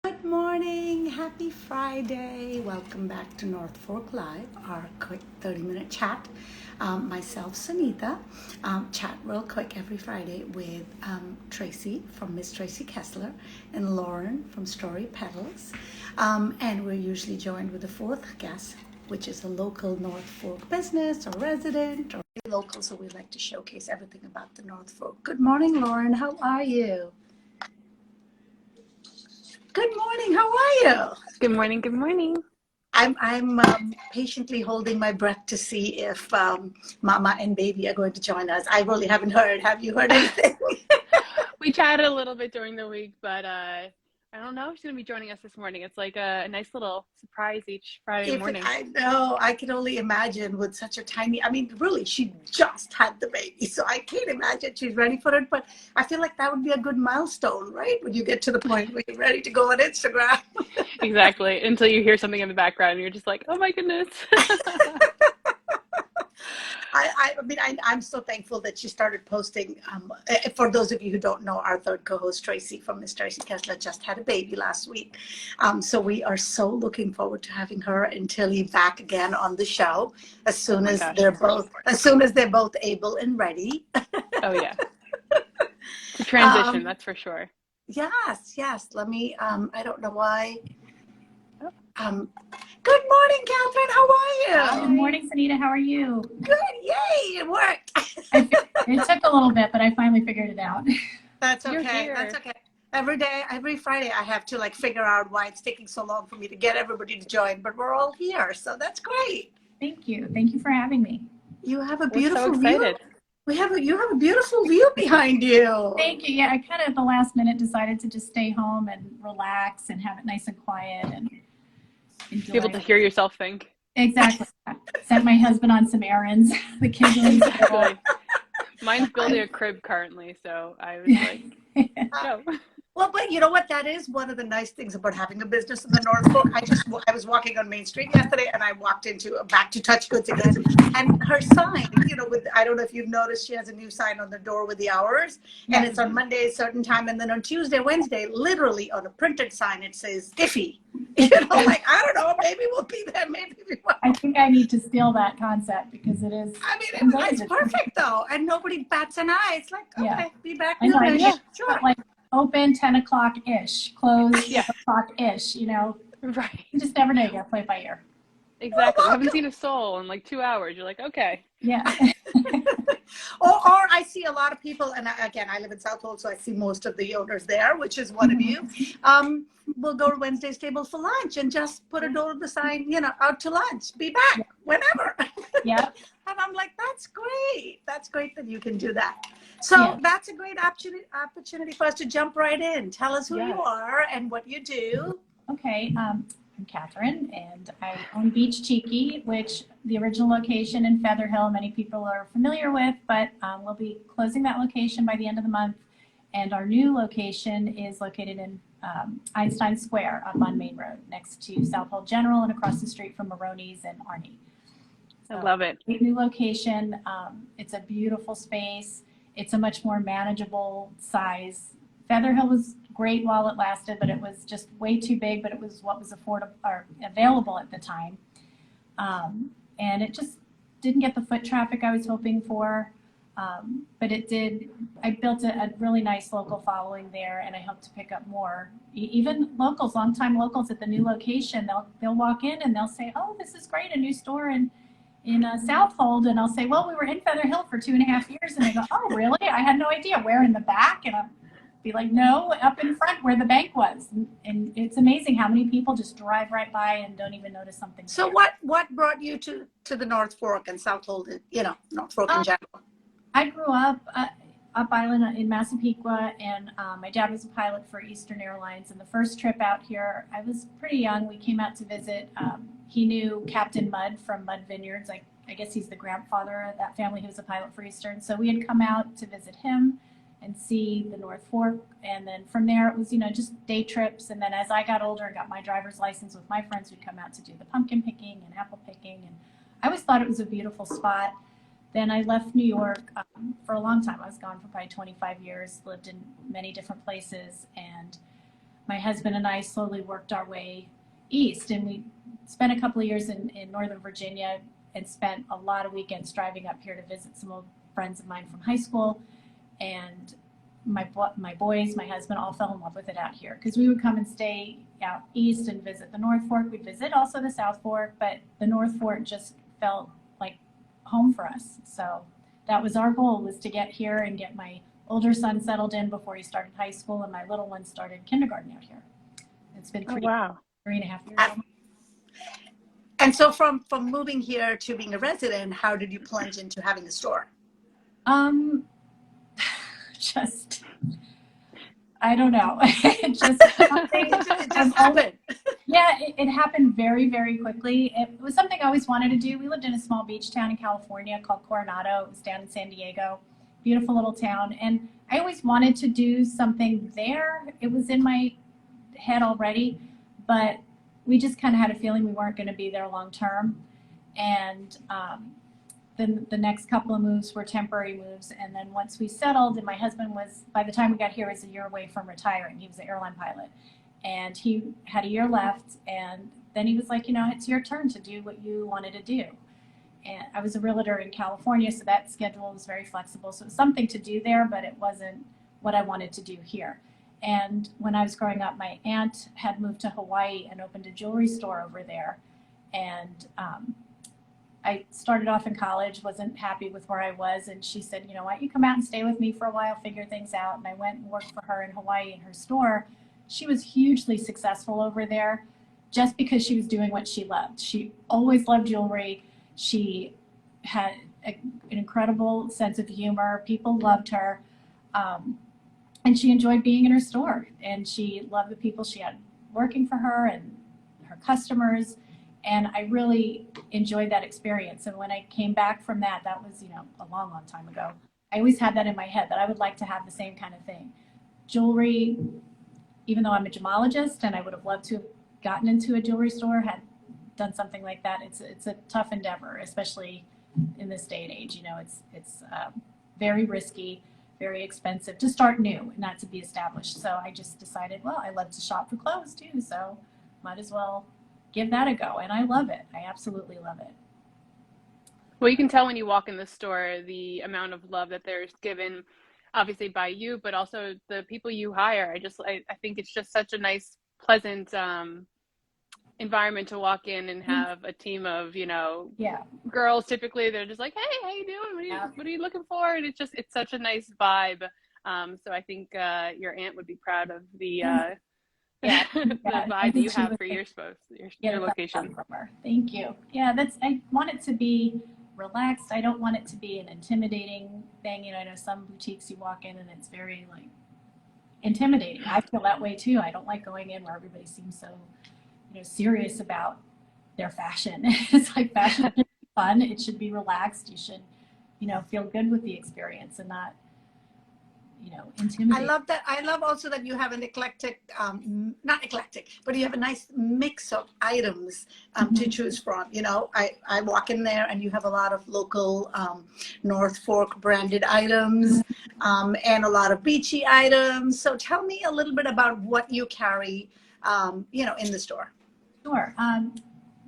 Good morning, happy Friday. Welcome back to North Fork Live, our quick 30-minute chat. Myself, Sunita, chat real quick every Friday with Tracy from Miss Tracy Kessler and Lauren from Story Petals. And we're usually joined with a fourth guest, which is a local North Fork business or resident or local, so we like to showcase everything about the North Fork. Good morning, Lauren. How are you? Good morning. How are you? Good morning. Good morning. I'm patiently holding my breath to see if Mama and Baby are going to join us. I really haven't heard. Have you heard anything? We chatted a little bit during the week, but I don't know if she's going to be joining us this morning. It's like a nice little surprise each Friday morning. I know, I can only imagine with such a tiny, I mean, really, she just had the baby, so I can't imagine she's ready for it, but I feel like that would be a good milestone, right? When you get to the point where you're ready to go on Instagram. Exactly. Until you hear something in the background and you're just like, oh my goodness. I'm so thankful that she started posting. For those of you who don't know, our third co-host, Tracy from Miss Tracy Kessler, just had a baby last week. So we are so looking forward to having her and Tilly back again on the show as soon as they're both able and ready. Oh yeah. It's a transition, that's for sure. Yes. Let me, I don't know why. Good morning, Catherine. How are you? Good morning, Sunita. How are you? Good. Yay, it worked. It took a little bit, but I finally figured it out. That's okay. That's okay. Every day, every Friday, I have to figure out why it's taking so long for me to get everybody to join, but we're all here, so that's great. Thank you. Thank you for having me. You have a beautiful We're so excited. view. You have a beautiful view behind you. Thank you. Yeah, I kind of at the last minute decided to just stay home and relax and have it nice and quiet and enjoy. Be able to hear yourself think. Exactly. Sent my husband on some errands. The kids are in school. Mine's building a crib currently, so I was like, no. Well, but you know what? That is one of the nice things about having a business in the North Fork. I was walking on Main Street yesterday, and I walked into back to Touch Goods again, and her sign, I don't know if you've noticed, she has a new sign on the door with the hours, and it's on Monday a certain time, and then on Tuesday, Wednesday, literally on a printed sign, it says iffy. I don't know, maybe we'll be there, maybe we won't. I think I need to steal that concept because it is. I mean, it's perfect though, and nobody bats an eye. It's like, okay, be back. I know, sure. Open 10 o'clock-ish, close 8 o'clock-ish, Right. You just never know. You gotta play it by ear. Exactly. I haven't seen a soul in 2 hours. You're like, okay. Yeah. or I see a lot of people, and again, I live in Southold, so I see most of the owners there, which is one of you. We'll go to Wednesday's table for lunch and just put a note of the sign, out to lunch. Be back whenever. Yeah. And I'm like, that's great. That's great that you can do that. So that's a great opportunity for us to jump right in. Tell us who you are and what you do. Okay. I'm Catherine, and I own Beacheeky, which the original location in Feather Hill, many people are familiar with, but we'll be closing that location by the end of the month. And our new location is located in Einstein Square up on Main Road, next to Southold General and across the street from Maroney's and Arnie. So, I love it. New location. It's a beautiful space. It's a much more manageable size. Feather Hill was great while it lasted, but it was just way too big, but it was what was affordable or available at the time. And it just didn't get the foot traffic I was hoping for. But it did. I built a really nice local following there, and I hope to pick up more. Even locals, longtime locals at the new location, they'll walk in and they'll say, "Oh, this is great, a new store in Southold," and I'll say, "Well, we were in Feather Hill for 2.5 years," and they go, "Oh, really? I had no idea. Where, in the back?" And I'll be like, "No, up in front where the bank was." And it's amazing how many people just drive right by and don't even notice something. So what brought you to the North Fork and Southold? North Fork in general. I grew up up island in Massapequa, and my dad was a pilot for Eastern Airlines. And the first trip out here, I was pretty young. We came out to visit. He knew Captain Mudd from Mudd Vineyards. I guess he's the grandfather of that family who was a pilot for Eastern. So we had come out to visit him and see the North Fork. And then from there, it was, just day trips. And then as I got older and got my driver's license with my friends, we'd come out to do the pumpkin picking and apple picking. And I always thought it was a beautiful spot. Then I left New York for a long time. I was gone for probably 25 years, lived in many different places. And my husband and I slowly worked our way east, and we spent a couple of years in Northern Virginia and spent a lot of weekends driving up here to visit some old friends of mine from high school. And my boys, my husband, all fell in love with it out here because we would come and stay out east and visit the North Fork. We'd visit also the South Fork, but the North Fork just felt like home for us. So that was our goal, was to get here and get my older son settled in before he started high school, and my little one started kindergarten out here. It's been 3.5 years. And so from moving here to being a resident, how did you plunge into having a store? Just, I don't know. It just happened. Yeah, it happened very, very quickly. It was something I always wanted to do. We lived in a small beach town in California called Coronado. It was down in San Diego. Beautiful little town. And I always wanted to do something there. It was in my head already, but we just kind of had a feeling we weren't going to be there long term. And then the next couple of moves were temporary moves. And then once we settled, and my husband was, by the time we got here, was a year away from retiring. He was an airline pilot. And he had a year left. And then he was like, you know, it's your turn to do what you wanted to do. And I was a realtor in California, so that schedule was very flexible. So it was something to do there, but it wasn't what I wanted to do here. And when I was growing up, my aunt had moved to Hawaii and opened a jewelry store over there. And I started off in college, wasn't happy with where I was, and she said, you know, why don't you come out and stay with me for a while, figure things out. And I went and worked for her in Hawaii in her store. She was hugely successful over there just because she was doing what she loved. She always loved jewelry. She had an incredible sense of humor. People loved her. And she enjoyed being in her store. And she loved the people she had working for her and her customers. And I really enjoyed that experience. And when I came back from that, that was, you know, a long, long time ago. I always had that in my head that I would like to have the same kind of thing. Jewelry, even though I'm a gemologist and I would have loved to have gotten into a jewelry store, had done something like that. It's a tough endeavor, especially in this day and age. You know, it's very risky, very expensive to start new, not to be established. So I just decided, well, I love to shop for clothes too, so might as well give that a go. And I love it. I absolutely love it. Well, you can tell when you walk in the store the amount of love that there's given, obviously by you, but also the people you hire. I think it's just such a nice, pleasant environment to walk in and have a team of, you know, girls. Typically they're just like, hey, how you doing? What are you looking for? And it's such a nice vibe. So I think your aunt would be proud of the the vibe you have for your location. Thank you. Yeah, I want it to be relaxed. I don't want it to be an intimidating thing. You know, I know some boutiques you walk in and it's very like intimidating. I feel that way too. I don't like going in where everybody seems so, you know, serious about their fashion. It's like fashion should be fun. It should be relaxed. You should, you know, feel good with the experience and not, you know, intimidating. I love that. I love also that you have an eclectic, not eclectic, but you have a nice mix of items to choose from. You know, I walk in there and you have a lot of local North Fork branded items and a lot of beachy items. So tell me a little bit about what you carry, you know, in the store. Sure.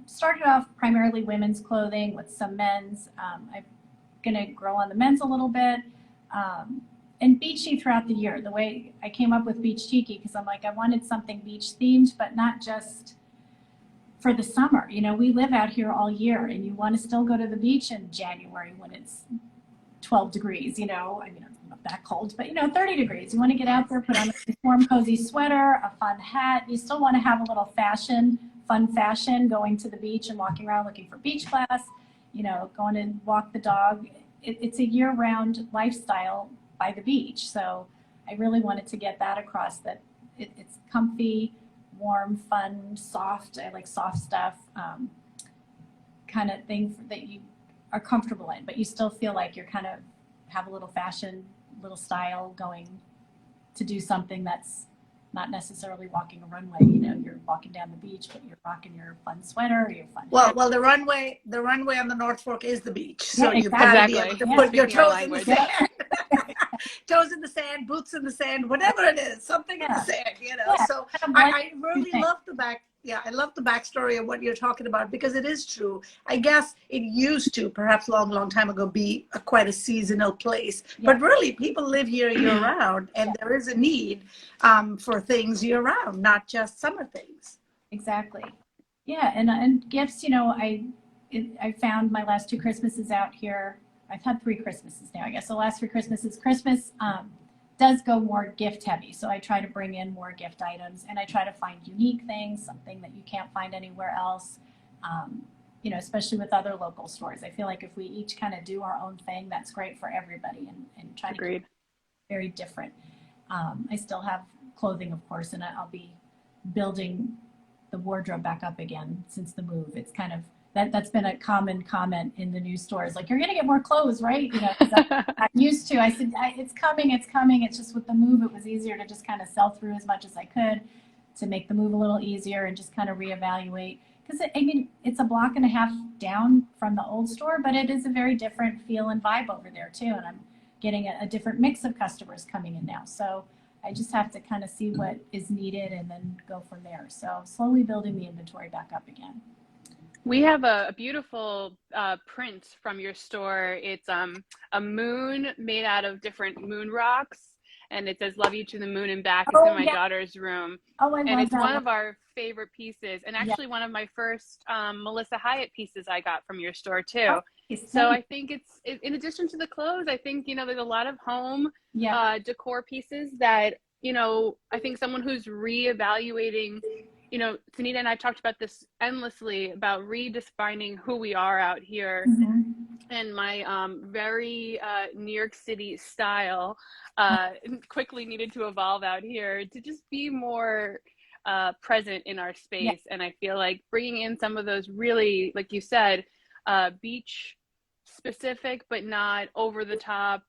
Started off primarily women's clothing with some men's. I'm going to grow on the men's a little bit. And beachy throughout the year. The way I came up with Beacheeky, because I'm like, I wanted something beach themed, but not just for the summer. You know, we live out here all year, and you want to still go to the beach in January when it's 12 degrees, you know. I mean, it's not that cold, but, you know, 30 degrees. You want to get out there, put on a warm, cozy sweater, a fun hat. You still want to have a little fun fashion, going to the beach and walking around looking for beach class, you know, going to walk the dog. It's a year-round lifestyle by the beach. So I really wanted to get that across, that it's comfy, warm, fun, soft. I like soft stuff, kind of thing that you are comfortable in, but you still feel like you're kind of have a little fashion, little style going to do something that's not necessarily walking a runway. You know, you're walking down the beach, but you're rocking your fun sweater or your fun hat. Well, the runway on the North Fork is the beach, so yeah, you've got to be able to put your toes in the sand. toes in the sand, boots in the sand, whatever it is, something in the sand, you know. Yeah, So kind of I really love the back. Yeah, I love the backstory of what you're talking about because it is true. I guess it used to, perhaps long time ago, be quite a seasonal place. Yeah. But really, people live here year round, and there is a need for things year round, not just summer things. Exactly. Yeah, and gifts, you know, I found my last 2 Christmases out here. I've had 3 Christmases now, I guess. The last 3 Christmases, Christmas does go more gift heavy. So I try to bring in more gift items, and I try to find unique things, something that you can't find anywhere else. You know, especially with other local stores. I feel like if we each kind of do our own thing, that's great for everybody, and try to Agreed. keep it very different. I still have clothing, of course, and I'll be building the wardrobe back up again since the move. It's kind of that's been a common comment in the new stores, like, you're gonna get more clothes, right? You know, 'cause I'm used to. I said it's coming. It's just with the move, it was easier to just kind of sell through as much as I could to make the move a little easier and just kind of reevaluate. Because I mean, it's a block and a half down from the old store, but it is a very different feel and vibe over there too. And I'm getting a different mix of customers coming in now. So I just have to kind of see what is needed and then go from there. So slowly building the inventory back up again. We have a beautiful print from your store. It's a moon made out of different moon rocks, and it says "Love you to the moon and back." It's in my daughter's room. Oh, I love and it's that one of our favorite pieces, and actually one of my first Melissa Hyatt pieces I got from your store too. So I think it's in addition to the clothes, I think, you know, there's a lot of home decor pieces that, you know, I think someone who's reevaluating, you know, Sunita and I talked about this endlessly about redefining who we are out here. And my very New York City style quickly needed to evolve out here to just be more present in our space. And I feel like bringing in some of those really, like you said, beach specific but not over the top,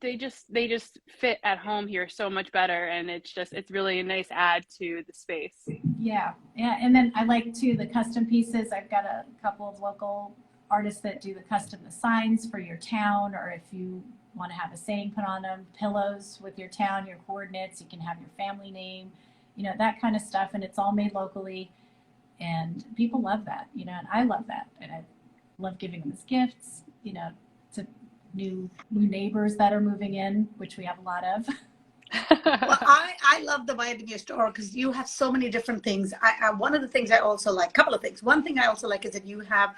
they just fit at home here so much better, and it's really a nice add to the space. Yeah, and then I like too the custom pieces. I've got a couple of local artists that do the custom signs for your town, or if you want to have a saying put on them, pillows with your town, your coordinates, you can have your family name, you know, that kind of stuff, and it's all made locally, and people love that, you know, and I love that, and I love giving them as gifts, you know, to new neighbors that are moving in, which we have a lot of. Well, I love the vibe in your store because you have so many different things. One of the things I also like, couple of things. One thing I also like is that you have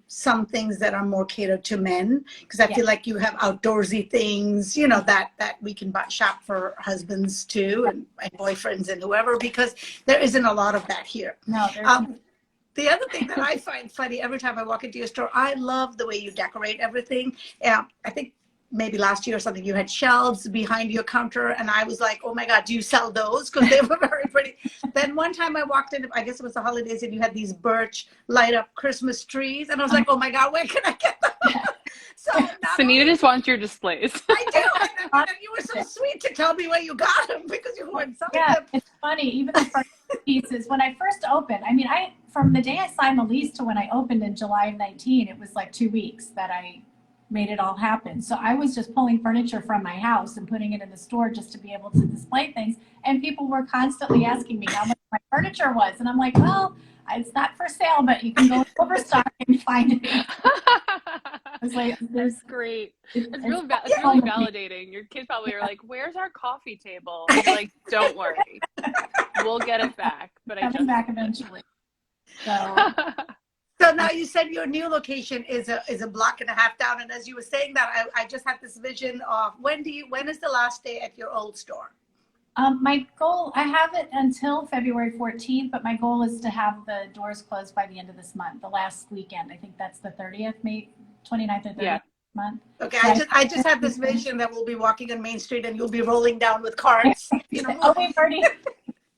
some things that are more catered to men, because I feel like you have outdoorsy things, you know, that we can shop for husbands too, and boyfriends and whoever, because there isn't a lot of that here. No, there's the other thing that I find funny every time I walk into your store, I love the way you decorate everything. I think maybe last year or something, you had shelves behind your counter, and I was like, oh my God, do you sell those? Because they were very pretty. Then one time I walked in, I guess it was the holidays, and you had these birch light up Christmas trees, and I was like, oh my God, where can I get them? So Sunita just wants your displays. I do, and you were so sweet to tell me where you got them, because you weren't selling them. It's funny, even the first pieces, when I first opened, I mean, from the day I signed the lease to when I opened in July of 19, it was like 2 weeks that I made it all happen. So I was just pulling furniture from my house and putting it in the store just to be able to display things. And people were constantly asking me how much my furniture was. And I'm like, well, it's not for sale, but you can go to Overstock and find it. It's like, that's great. It's really validating. Your kids probably are like, where's our coffee table? And you're like, don't worry. We'll get it back. But coming back eventually. So now you said your new location is a block and a half down, and as you were saying that, I just had this vision of when is the last day at your old store? My goal, I have it until February 14th, but my goal is to have the doors closed by the end of this month, the last weekend. I think that's the 30th, May 29th or 30th month. Okay, I just have this vision that we'll be walking on Main Street and you'll be rolling down with carts. You know? Oh,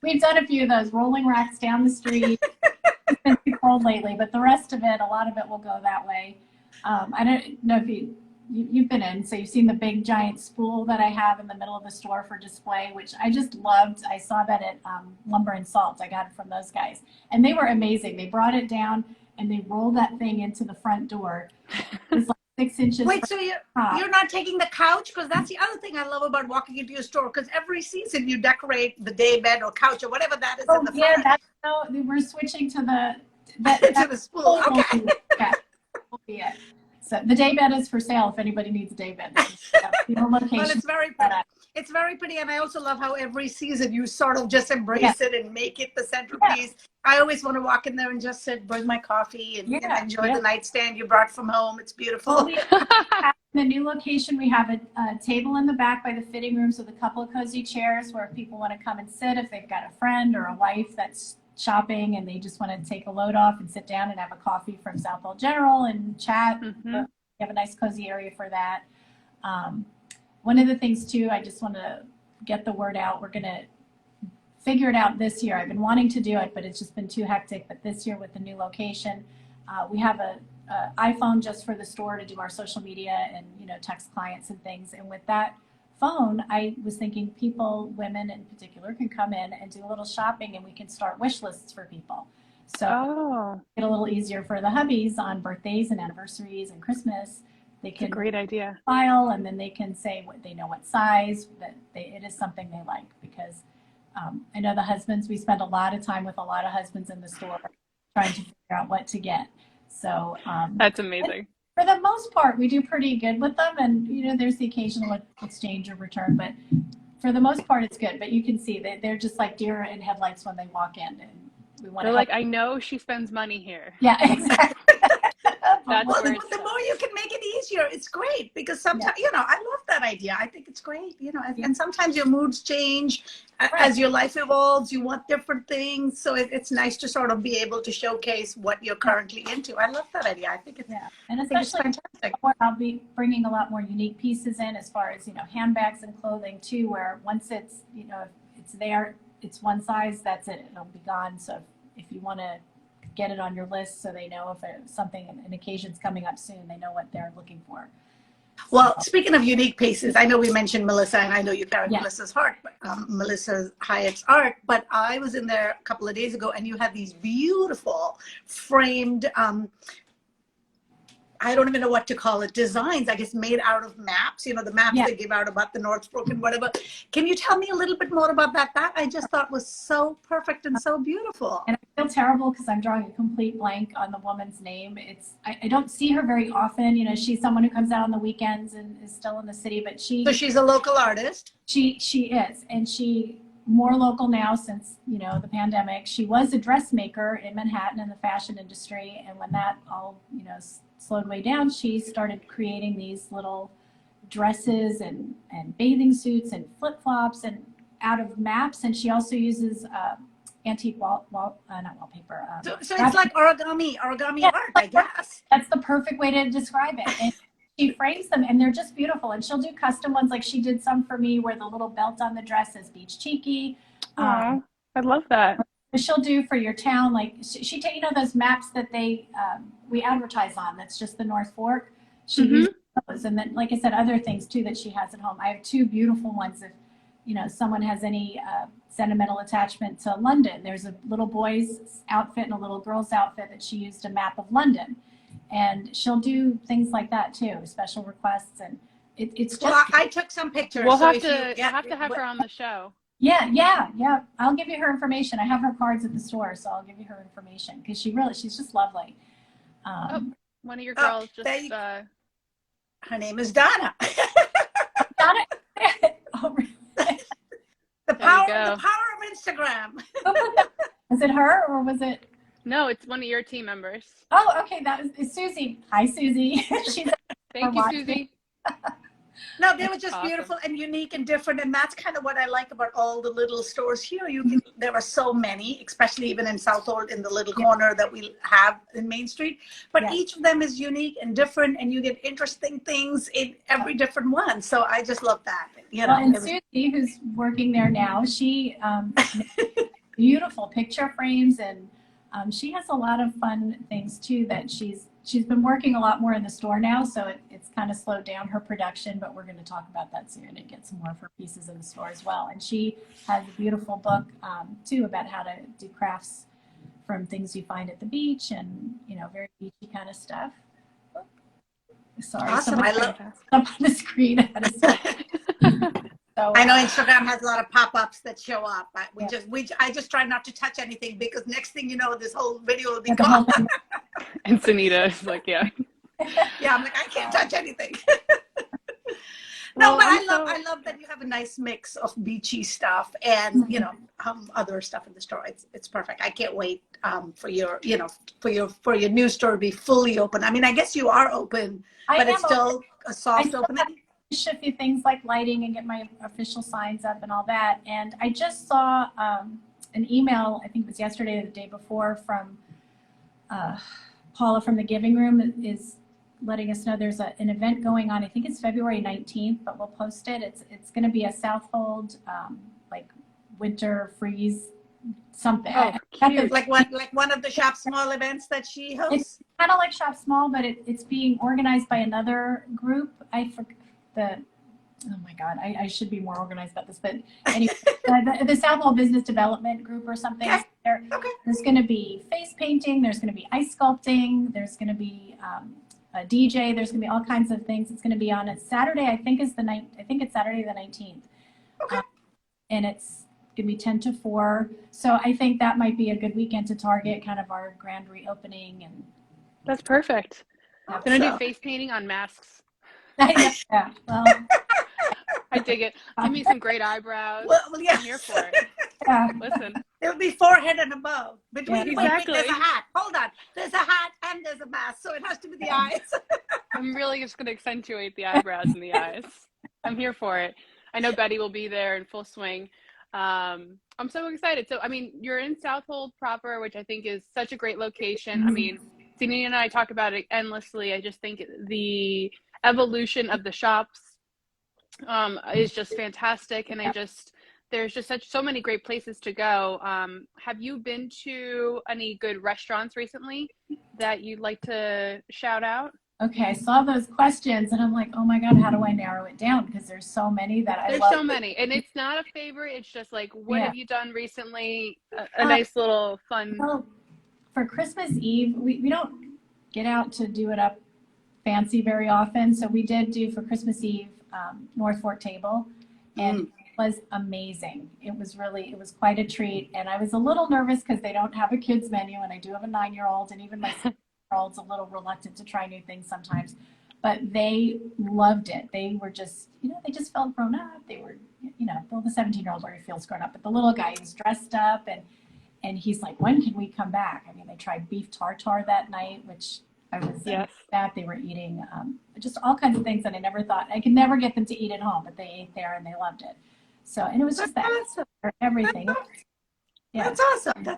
we've done a few of those, rolling racks down the street. It's been too cold lately, but the rest of it, a lot of it will go that way. I don't know if you've been in, so you've seen the big giant spool that I have in the middle of the store for display, which I just loved. I saw that at Lumber and Salt. I got it from those guys, and they were amazing. They brought it down and they rolled that thing into the front door. It was like 6 inches. Wait, so you're not taking the couch? Because that's the other thing I love about walking into your store. Because every season you decorate the day bed or couch or whatever that is in the front. That's we're switching to the to the spool. Okay. Yeah, will be it. So the day bed is for sale if anybody needs a day bed. Location. Well, it's very pretty. It's very pretty, and I also love how every season you sort of just embrace it and make it the centerpiece. I always want to walk in there and just sit, bring my coffee, and enjoy the nightstand you brought from home. It's beautiful. Well, the new location, we have a table in the back by the fitting rooms with a couple of cozy chairs where people want to come and sit if they've got a friend or a wife that's shopping and they just want to take a load off and sit down and have a coffee from Southold General and chat. We have a nice cozy area for that. One of the things too, I just want to get the word out. We're going to figure it out this year. I've been wanting to do it, but it's just been too hectic. But this year with the new location, we have a iPhone just for the store to do our social media and, text clients and things. And with that phone, I was thinking people, women in particular, can come in and do a little shopping and we can start wish lists for people. So get a little easier for the hubbies on birthdays and anniversaries and Christmas. They can great idea. File and then they can say what they know, what size, that it is something they like. Because I know the husbands, we spend a lot of time with a lot of husbands in the store trying to figure out what to get. So that's amazing. For the most part, we do pretty good with them, and there's the occasional exchange or return, but for the most part, it's good. But you can see that they're just like deer in headlights when they walk in, and we want. They're like, I know she spends money here. Yeah, exactly. That's well, the more you can make it easier, it's great because sometimes, I love that idea. I think it's great, and sometimes your moods change as your life evolves. You want different things. So it's nice to sort of be able to showcase what you're currently into. I love that idea. I think it's, and especially fantastic. I'll be bringing a lot more unique pieces in as far as, handbags and clothing too, where once it's, if it's there, it's one size, that's it. It'll be gone. So if you want to get it on your list so they know if there's something, an occasion's coming up soon, they know what they're looking for. Well, speaking of unique pieces, I know we mentioned Melissa, and I know you carry Melissa's heart, Melissa Hyatt's art, but I was in there a couple of days ago and you had these beautiful framed, I don't even know what to call it, designs, I guess, made out of maps, the maps they give out about the North Fork and whatever. Can you tell me a little bit more about that? That I just thought was so perfect and so beautiful. And I feel terrible because I'm drawing a complete blank on the woman's name. I don't see her very often. She's someone who comes out on the weekends and is still in the city, but So she's a local artist? She is, and she more local now since, the pandemic. She was a dressmaker in Manhattan in the fashion industry, and when that all, slowed way down, she started creating these little dresses and bathing suits and flip-flops and out of maps. And she also uses antique not wallpaper. So it's like origami art, I guess. That's the perfect way to describe it. And she frames them and they're just beautiful. And she'll do custom ones. Like she did some for me where the little belt on the dress says Beacheeky. I love that. She'll do for your town, like she those maps that we advertise on. That's just the North Fork. She uses those, and then, like I said, other things too that she has at home. I have two beautiful ones. If someone has any sentimental attachment to London, there's a little boy's outfit and a little girl's outfit that she used a map of London, and she'll do things like that too, special requests, and it's just. Well, I took some pictures. We'll have to have her on the show. Yeah. I'll give you her information. I have her cards at the store, so I'll give you her information because she's just lovely. One of your girls her name is Donna. Donna. Oh, really? The power of Instagram. Was it her or was it? No, it's one of your team members. Oh, okay. It's Susie. Hi, Susie. Thank you, Susie. No, they were just beautiful and unique and different, and that's kind of what I like about all the little stores here. There are so many, especially even in Southold, in the little corner that we have in Main Street. But each of them is unique and different, and you get interesting things in every different one. So I just love that. And Susie, who's working there now, she beautiful picture frames, and she has a lot of fun things too that she's been working a lot more in the store now, so it's kind of slowed down her production, but we're going to talk about that soon and get some more of her pieces in the store as well. And she has a beautiful book too about how to do crafts from things you find at the beach and very beachy kind of stuff. Sorry, Awesome. somebody I love. up on the screen. So, I know Instagram has a lot of pop-ups that show up. But yeah. I just try not to touch anything because next thing you know, this whole video will be Yeah, the whole gone. thing. And Sunita is like, yeah. Yeah, I'm like, I can't touch anything. No, Well, but I'm I love that you have a nice mix of beachy stuff and other stuff in the store. It's perfect. I can't wait for your for your new store to be fully open. I mean, I guess you are open, but it's still a soft opening. A few things like lighting and get my official signs up and all that. And I just saw an email, I think it was yesterday or the day before, from Paula from the Giving Room is letting us know there's an event going on. I think it's February 19th, but we'll post it. It's going to be a Southold like winter freeze something. Oh, cute. Like one of the Shop Small events that she hosts. It's kind of like Shop Small, but it's being organized by another group. Oh my God, I should be more organized about this, but anyway, the Southold Business Development Group or something. Okay. There's going to be face painting, there's going to be ice sculpting, there's going to be a DJ, there's going to be all kinds of things. It's going to be on a Saturday, I think it's Saturday the 19th. Okay. And it's going to be 10 to 4. So I think that might be a good weekend to target kind of our grand reopening. And That's perfect. I'm going to do face painting on masks. Yeah, well, I dig it. Give me some great eyebrows. Well, yeah. I'm here for it. yeah. Listen. It would be forehead and above. Between Exactly. there's a hat. Hold on. There's a hat and there's a mask, so it has to be the eyes. I'm really just going to accentuate the eyebrows and the eyes. I'm here for it. I know Betty will be there in full swing. I'm so excited. So, I mean, you're in Southold proper, which I think is such a great location. I mean, Sunita and I talk about it endlessly. I just think the evolution of the shops is just fantastic. And there's just so many great places to go. Have you been to any good restaurants recently that you'd like to shout out? Okay, I saw those questions and I'm like, oh my God, how do I narrow it down? Because there's so many that I love. There's so many. And it's not a favorite. It's just like, what have you done recently? A nice little fun. Well, for Christmas Eve, we don't get out to do it up fancy very often. So we did do for Christmas Eve North Fork Table, and it was amazing. It was quite a treat. And I was a little nervous because they don't have a kids menu, and I do have a 9-year-old, and even my 6-year-old's a little reluctant to try new things sometimes. But they loved it. They were just, they just felt grown up. They were, well, the 17-year-old already feels grown up, but the little guy was dressed up, and he's like, when can we come back? I mean, they tried beef tartare that night, which I was that they were eating just all kinds of things that I never thought I could never get them to eat at home, but they ate there and they loved it. So, and it was just everything. Yeah. That's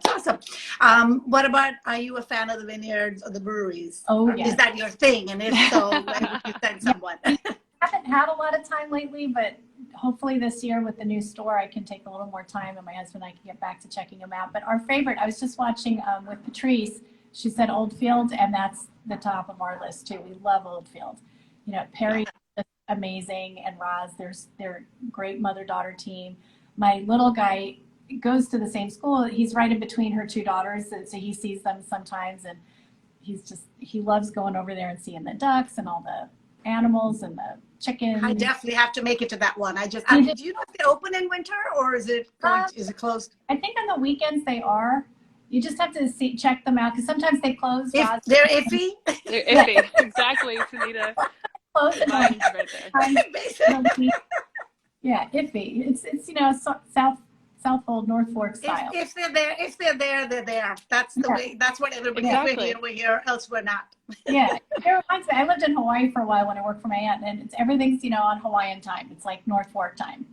awesome. What about, are you a fan of the vineyards or the breweries? Oh, yeah. Is that your thing? And if so, where would you send someone? I haven't had a lot of time lately, but hopefully this year with the new store, I can take a little more time, and my husband and I can get back to checking them out. But our favorite, I was just watching with Patrice, she said Oldfield, and that's the top of our list too. We love Oldfield. Perry is amazing, and Roz, they're great mother-daughter team. My little guy goes to the same school. He's right in between her two daughters, and so he sees them sometimes, and he loves going over there and seeing the ducks and all the animals and the chickens. I definitely have to make it to that one. Do you know if they open in winter, or is it closed? I think on the weekends they are. You just have to check them out because sometimes they close. If they're iffy. They're iffy. Exactly, Sunita. Close Mine's right there. Yeah, iffy. It's Southold, North Fork style. If they're there, they're there. That's the way. That's what everybody is. We're here, else we're not. Yeah, it reminds me. I lived in Hawaii for a while when I worked for my aunt, and everything's on Hawaiian time. It's like North Fork time.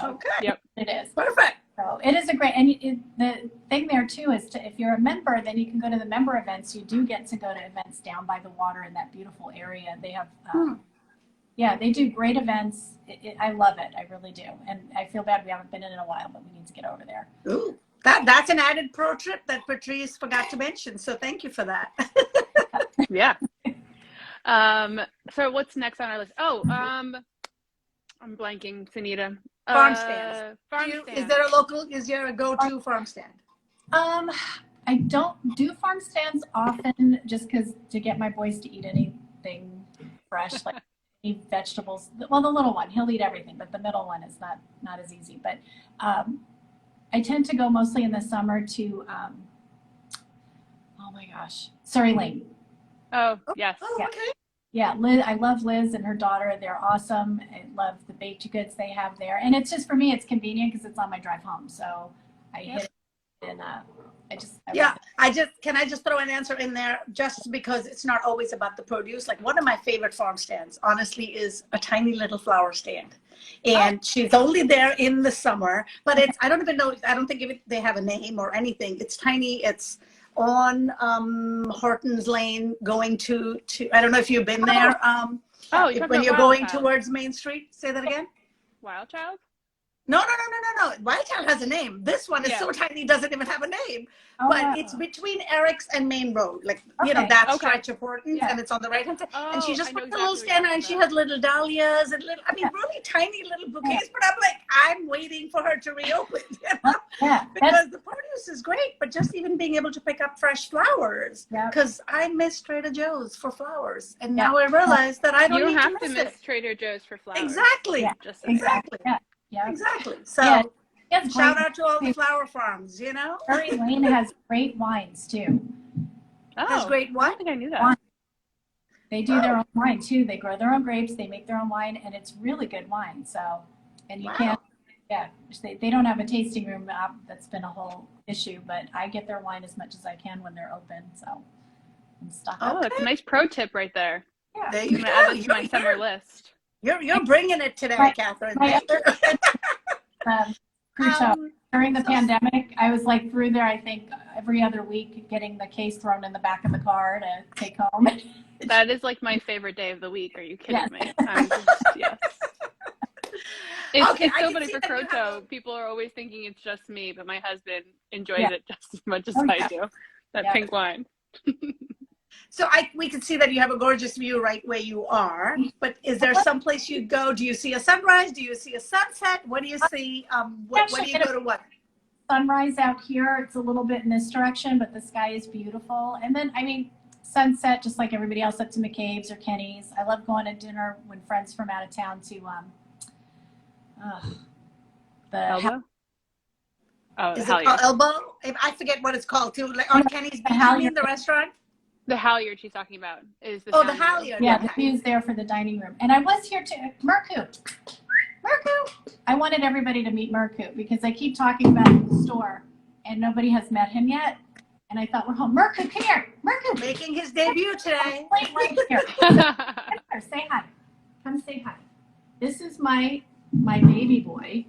Okay. Yep. It is Perfect. So it is a great, and the thing there too is if you're a member, then you can go to the member events. You do get to go to events down by the water in that beautiful area. They have, they do great events. I love it. I really do. And I feel bad we haven't been in a while, but we need to get over there. Ooh, that's an added pro trip that Patrice forgot to mention. So thank you for that. Yeah. So what's next on our list? Oh, I'm blanking, Sunita. Farmstand. Farmstand. Is there a go-to farm stand? I don't do farm stands often just because to get my boys to eat anything fresh, like any vegetables. Well, the little one, he'll eat everything, but the middle one is not as easy. But I tend to go mostly in the summer to, oh my gosh, Surrey Lane. Oh, yes. Oh, Yeah. okay. Yeah, Liz, I love Liz and her daughter. They're awesome. I love the baked goods they have there. And it's just, for me, it's convenient because it's on my drive home. So I hit it and can I just throw an answer in there just because it's not always about the produce. Like one of my favorite farm stands, honestly, is a tiny little flower stand. And she's only there in the summer, but it's, I don't even know, I don't think they have a name or anything. It's tiny. It's on Horton's Lane going to I don't know if you've been there. When you're going towards Main Street. Say that again. Wild Child? No. Wild Child has a name. This one is so tiny, it doesn't even have a name. But it's between Eric's and Main Road, like that stretch of Hortons, and it's on the right hand side. And she just puts a little stand, and she has little dahlias and little, really tiny little bouquets. But I'm like, I'm waiting for her to reopen, because the produce is great. But just even being able to pick up fresh flowers, because I miss Trader Joe's for flowers, and now I realize that I don't need have to miss Trader Joe's for flowers. Exactly. Exactly. Yeah, exactly. So shout out to all the flower farms, Surrey Lane has great wines too. Oh, has great wine? I don't think I knew that. They do their own wine too. They grow their own grapes, they make their own wine, and it's really good wine. So, and you can't, they don't have a tasting room. That's been a whole issue, but I get their wine as much as I can when they're open. So I'm stocked up. Oh, it's a nice pro tip right there. Yeah. There you I'm go. gonna add it to my summer list. You're bringing it today, Catherine. Thank you. During the pandemic, I was like through there, I think every other week, getting the case thrown in the back of the car to take home. That is like my favorite day of the week. Are you kidding me? I'm just, yes. It's so funny for Croto. People are always thinking it's just me, but my husband enjoys it just as much as I do. That pink wine. So we can see that you have a gorgeous view right where you are, but is there some place you go? Do you see a sunrise? Do you see a sunset? What do you see? What do you go to what? Sunrise out here. It's a little bit in this direction, but the sky is beautiful. And then, sunset, just like everybody else, up to McCabe's or Kenny's. I love going to dinner when friends from out of town to the Elbow? Is it called Elbow? I forget what it's called too. Like on Kenny's, the restaurant. The Halyard she's talking about is the the Halyard. Yeah, the view's there for the dining room. And I was here too. Merku. I wanted everybody to meet Merku because I keep talking about it in the store and nobody has met him yet. And I thought, we're home. Merku, come here. Merku. Making his debut today. Right here. Come here. Say hi. Come say hi. This is my baby boy.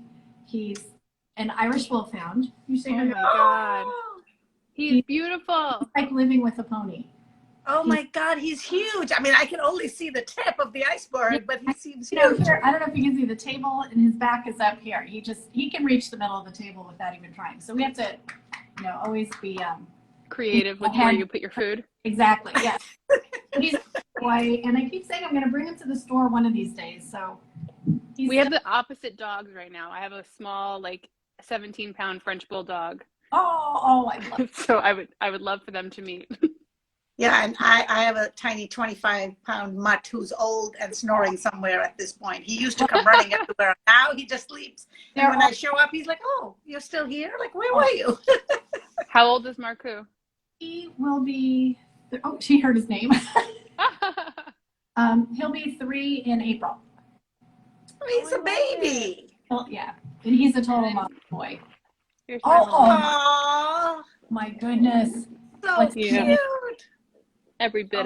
He's an Irish Wolfhound. You say oh my God. He's beautiful. He's like living with a pony. Oh my God, he's huge. I can only see the tip of the iceberg, but he seems huge. Here, I don't know if you can see the table, and his back is up here. He can reach the middle of the table without even trying. So we have to, always be creative with where you put your food. Exactly. Yes. He's white, and I keep saying I'm going to bring him to the store one of these days. So we have the opposite dogs right now. I have a small, 17-pound French bulldog. Oh, I love it. So I would love for them to meet. Yeah, and I have a tiny 25-pound mutt who's old and snoring somewhere at this point. He used to come running everywhere. Now he just sleeps. And when I show up, he's like, "Oh, you're still here? Like, where were you?" How old is Marku? He will be. Oh, she heard his name. He'll be 3 in April. Oh, he's a baby. Yeah, and he's a total mom boy. Oh, my goodness. So cute. Every bit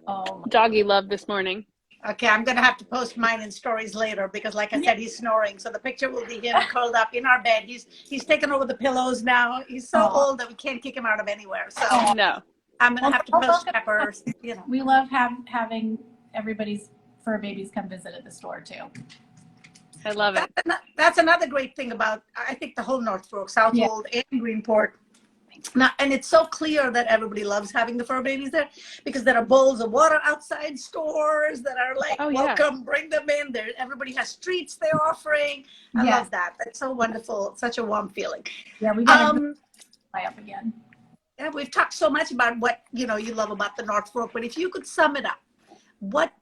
of doggy love this morning. Okay, I'm going to have to post mine in stories later because, like I said, he's snoring. So the picture will be him curled up in our bed. He's taken over the pillows now. He's so old that we can't kick him out of anywhere. So no, I'm going to have to post peppers. We love having everybody's fur babies come visit at the store too. I love it. That's another great thing about, I think, the whole North Fork, Southold, and Greenport. Now, and it's so clear that everybody loves having the fur babies there because there are bowls of water outside stores that are like, welcome, bring them in. Everybody has treats they're offering. I love that. That's so wonderful. Such a warm feeling. Yeah, we got to fly up again. Yeah, we've talked so much about what you love about the North Fork, but if you could sum it up, what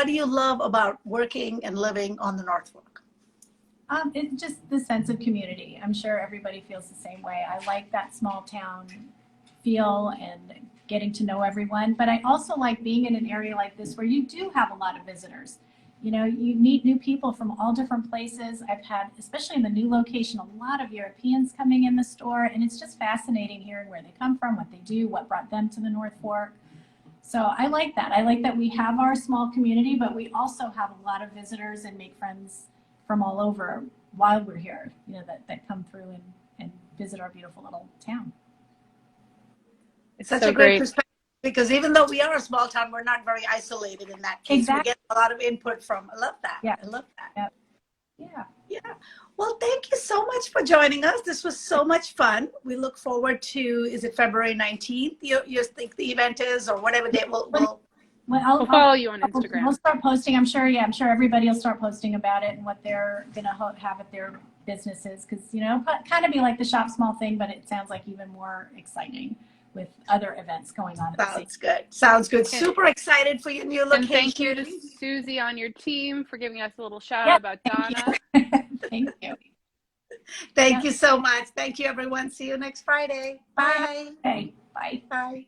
do you love about working and living on the North Fork? It's just the sense of community. I'm sure everybody feels the same way. I like that small town feel and getting to know everyone, but I also like being in an area like this where you do have a lot of visitors. You know, you meet new people from all different places. I've had, especially in the new location, a lot of Europeans coming in the store, and it's just fascinating hearing where they come from, what they do, what brought them to the North Fork. So I like that. I like that we have our small community, but we also have a lot of visitors and make friends from all over while we're here, you know, that come through and visit our beautiful little town. It's such So a great great. perspective, because even though we are a small town, we're not very isolated in that case. Exactly. We get a lot of input from. I love that. Yeah. I love that. Yeah. Yeah. Well, thank you so much for joining us. This was so much fun. We look forward to, is it February 19th? You think the event is, or whatever day we'll We'll follow you on Instagram. We'll start posting. I'm sure everybody will start posting about it and what they're going to have at their businesses. Because, you know, kind of be like the shop small thing, but it sounds like even more exciting with other events going on. Sounds good. Sounds good. Super excited for your new location. And thank you to Susie on your team for giving us a little shout out about Donna. Thank you. Thank you so much. Thank you, everyone. See you next Friday. Bye. Okay. Bye. Bye.